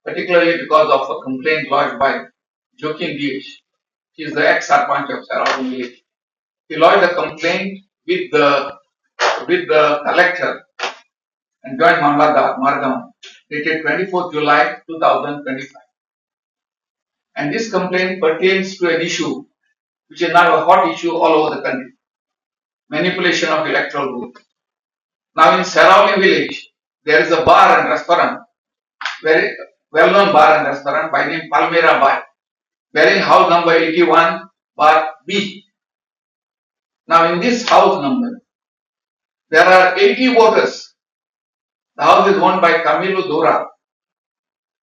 particularly because of a complaint lodged by Joaquim. He is the ex-sarpanch of Seraulim village. He lodged a complaint with the collector and joint Margam dated 24th July 2025. And this complaint pertains to an issue which is now a hot issue all over the country: manipulation of electoral votes. Now in Seraulim village, there is a bar and restaurant, very well-known bar and restaurant by name Palmera Bar, bearing house number 81 bar B. Now in this house number, there are 80 voters. The house is owned by Camilo Dora,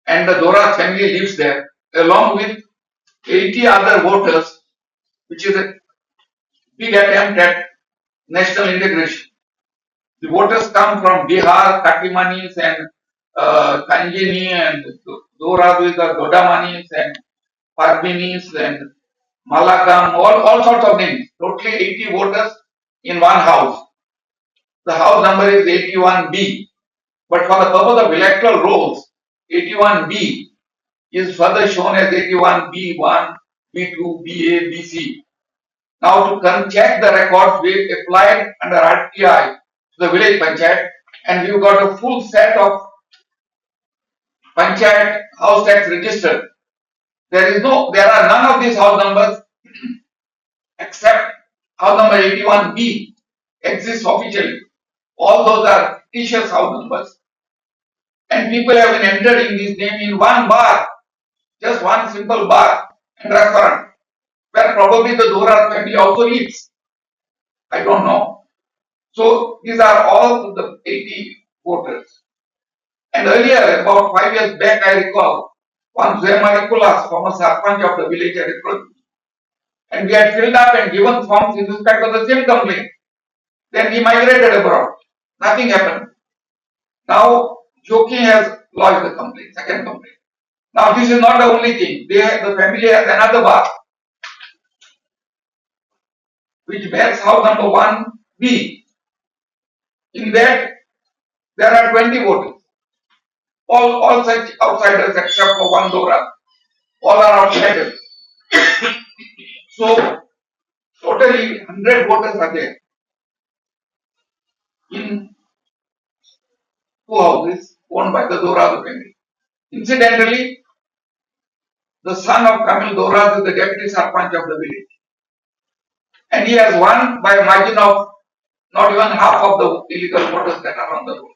and the Dora family lives there, along with 80 other voters, which is a big attempt at national integration. The voters come from Bihar, Katimanis and Kanjini and Doraduiga, Dodamanis and Parbinis and Malakam, all sorts of names. Totally 80 voters in one house. The house number is 81B. But for the purpose of electoral rolls, 81B is further shown as 81B1, B2, BA, BC. Now to check the records, we applied under RTI to the village panchayat, and we've got a full set of panchayat house tax registered. There are none of these house numbers except house number 81B exists officially. All those are fictitious house numbers. And people have been entering this name in one bar, just one simple bar and restaurant, where probably the Dora family also lives. I don't know. So these are all the 80 voters. And earlier, about 5 years back, I recall, one Zemarikulas, former sarpanch of the village, had approached me. And we had filled up and given forms in respect of the same complaint. Then he migrated abroad. Nothing happened. Now, Joaquim has lodged the complaint, second complaint. Now, this is not the only thing. The family has another bar, which bears house number 1B. In that, there are 20 voters. All such outsiders except for one Dora. All are outsiders. So, totally 100 voters are there in two houses owned by the Dora family. Incidentally, the son of Kamil Dora is the deputy sarpanch of the village. And he has won by a margin of not even half of the illegal voters that are on the road.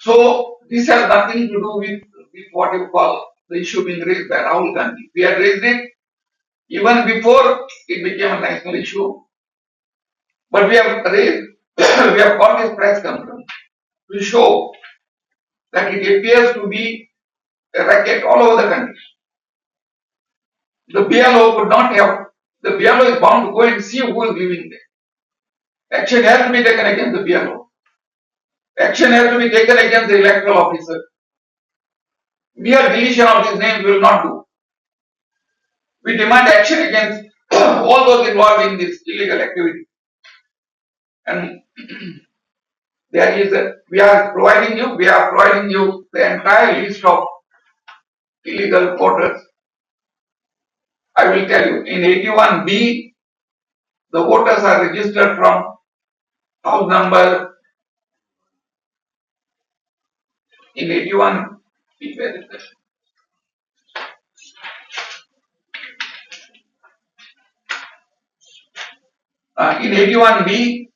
So, this has nothing to do with what you call the issue being raised by Rahul Gandhi. We had raised it even before it became a national issue. But we have called this press conference to show that it appears to be a racket all over the country. The BLO could not have, the BLO is bound to go and see who is living there. Action has to be taken against the BLO. Action has to be taken against the electoral officer. Mere deletion of these names will not do. We demand action against all those involved in this illegal activity. And we are providing you the entire list of illegal voters. I will tell you, in 81B, the voters are registered from house number, in 81B, where is that? In 81B,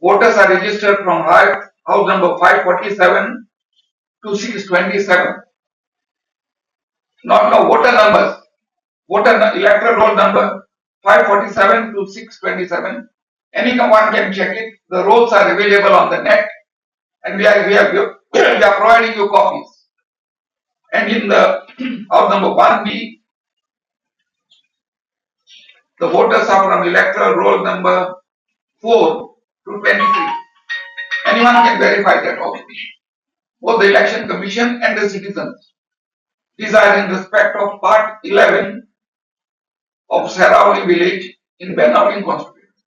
voters are registered from house number 547 to 627. Not voter numbers. Electoral roll number 547 to 627. Anyone can check it. The rolls are available on the net, and we are providing you copies. And in the house number 1B, the voters are from electoral roll number 4 to 23. Anyone can verify that also. Both the election commission and the citizens. These are in respect of part 11 of Seraulim village in Benaulim constituency.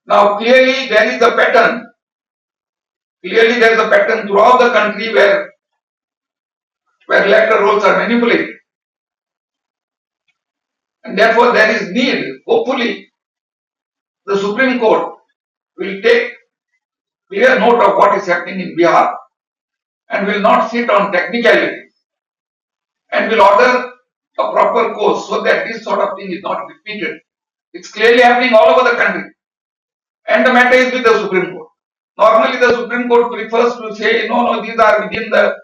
Now clearly there is a pattern. Clearly there is a pattern throughout the country where electoral rolls are manipulated. And therefore there is need, hopefully, the Supreme Court will take clear note of what is happening in Bihar and will not sit on technicalities and will order a proper course so that this sort of thing is not repeated. It's clearly happening all over the country. And the matter is with the Supreme Court. Normally the Supreme Court prefers to say, no, these are within the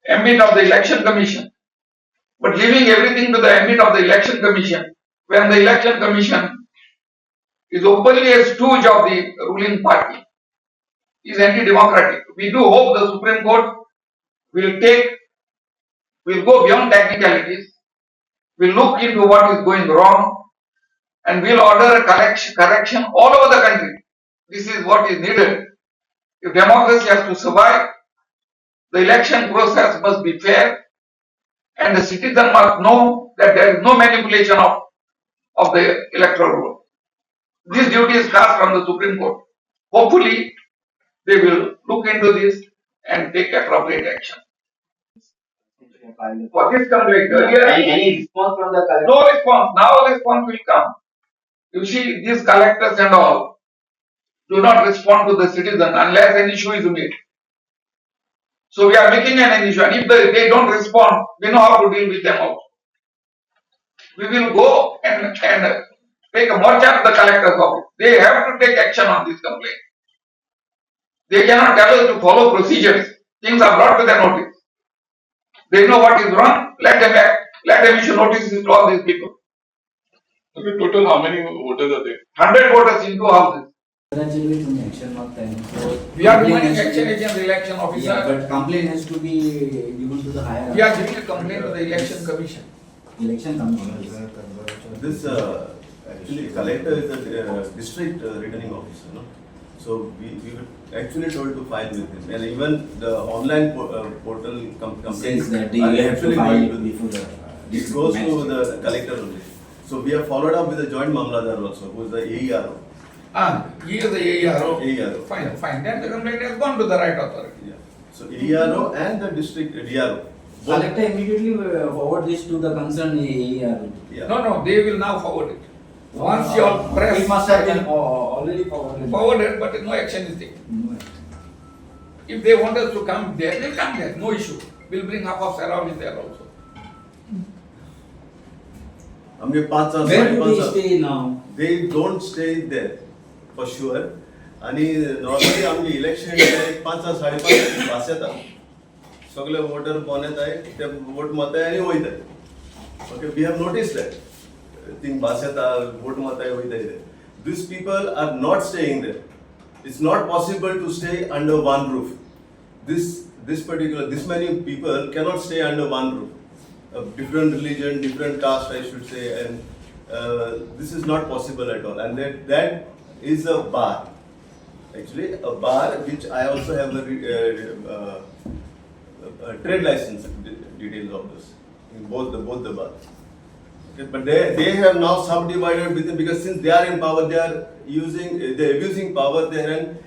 ambit of the Election Commission. But leaving everything to the ambit of the Election Commission, when the Election Commission is openly a stooge of the ruling party, is anti-democratic. We do hope the Supreme Court will go beyond technicalities, will look into what is going wrong, and will order a correction all over the country. This is what is needed. If democracy has to survive, the election process must be fair, and the citizen must know that there is no manipulation of the electoral roll. This duty is cast on the Supreme Court. Hopefully, they will look into this and take appropriate action. For this complaint, earlier, Any response from the collector? no response. Now response will come. You see, these collectors and all do not respond to the citizen unless an issue is made. So we are making an issue, and if they don't respond, we know how to deal with them also. We will go and take a march at the collector's office. They have to take action on this complaint. They cannot tell us to follow procedures. Things are brought to their notice. They know what is wrong. Let them act. Let them issue notices to all these people. Okay, total how many voters are there? 100 voters in 2 houses. So We are doing action against the election officer. yeah, but complaint has to be given to the higher. We are giving a complaint to the election commission. Election commission. This actually collector is a district returning officer, no? So we were actually told to file with him, and even the online portal complaint Says that they have to file before the. It goes to the collector only. So we have followed up with the joint Mamladar also, who is the AERO. He is the AERO. AERO. Fine. Then the complaint has gone to the right authority. Yeah. So AERO and the district DRO. Collector immediately forward this to the concerned AER. Yeah. No, they will now forward it. Once you all press. It must have been already forwarded. Forwarded, but no action is taken. No. If they want us to come there, they'll come there. No issue. We'll bring half of Seraulim there also. आमगे 5 Where do they stay now? They don't stay there for sure. आणि normally आमगे election 5-5:30 पास येतात सगळे voter कोण येतात ते vote मारतात आणि वयतात. Okay, we have notice that thing पास येतात वोट मारतात वयतात. These people are not staying there. It's not possible to stay under one roof. This many people cannot stay under one roof. A different religion, different caste, I should say, and this is not possible at all. And that is a bar, actually a bar which I also have a trade license details of this in both the bars. Okay, but they have now subdivided with them because since they are in power, they are abusing power. They have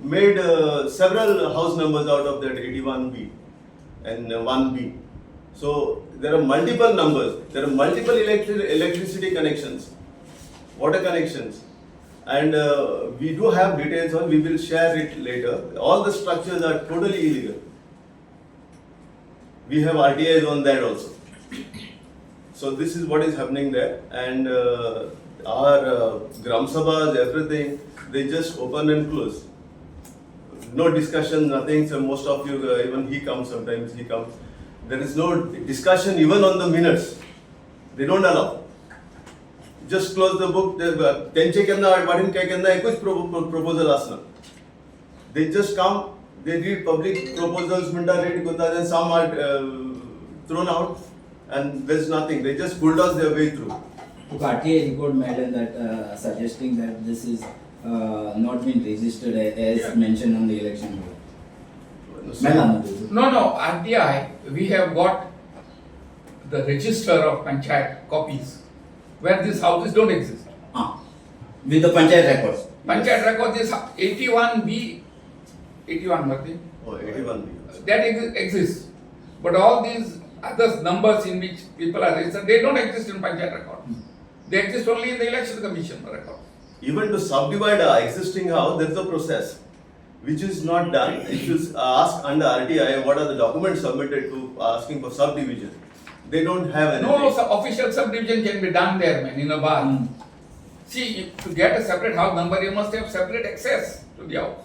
made several house numbers out of that 81B and 1B. So there are multiple numbers. There are multiple electricity connections, water connections, and we do have details on. We will share it later. All the structures are totally illegal. We have RTIs on that also. So this is what is happening there, and our Gram Sabhas, everything, they just open and close. No discussion, nothing. So most of you, even he comes sometimes. He comes. There is no discussion even on the minutes. They don't allow. Just close the book. त्यांचे केन्ना वाडीन काय केन्ना एकूच proposal असना. They just come. They read public proposals, read करतात, and some are thrown out, and there's nothing. They just bulldoze their way through. RTI report made that suggesting that this is not been registered as mentioned on the election law. No, RTI, we have got the register of Panchayat copies where these houses don't exist. With the Panchayat records. Panchayat records is 81B 81 Bhatti. Oh, 81B. That exists. But all these other numbers in which people are registered, they don't exist in Panchayat record. They exist only in the election commission record. Even to subdivide an existing house, there is a process which is not done. If you ask under RTI what are the documents submitted to asking for subdivision, they don't have anything. No official subdivision can be done there, man, in a bar. See, to get a separate house number, you must have separate access to the house.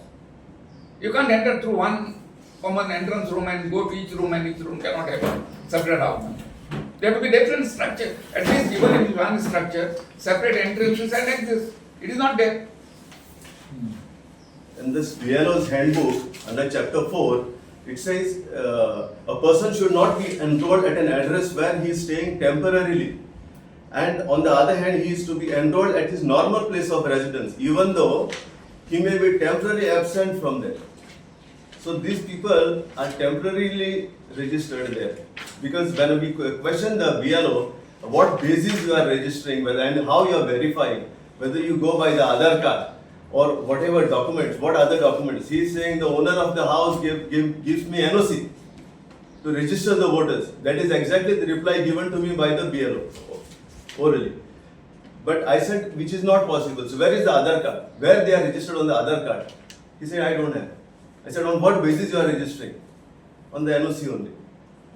You can't enter through one common entrance room and go to each room, and each room cannot have a separate house number. There have to be different structure. At least even in one structure, separate entrances and exist. It is not there. In this BLO's handbook, under chapter 4, it says a person should not be enrolled at an address where he is staying temporarily. And on the other hand, he is to be enrolled at his normal place of residence, even though he may be temporarily absent from there. So these people are temporarily registered there. Because when we question the BLO, what basis you are registering, whether and how you are verifying, whether you go by the Aadhaar card or whatever documents, what other documents. He is saying the owner of the house gives me NOC to register the voters. That is exactly the reply given to me by the BLO, orally. But I said, which is not possible. So where is the Aadhaar card? Where they are registered on the Aadhaar card? He said, I don't have. I said, on what basis you are registering? On the NOC only.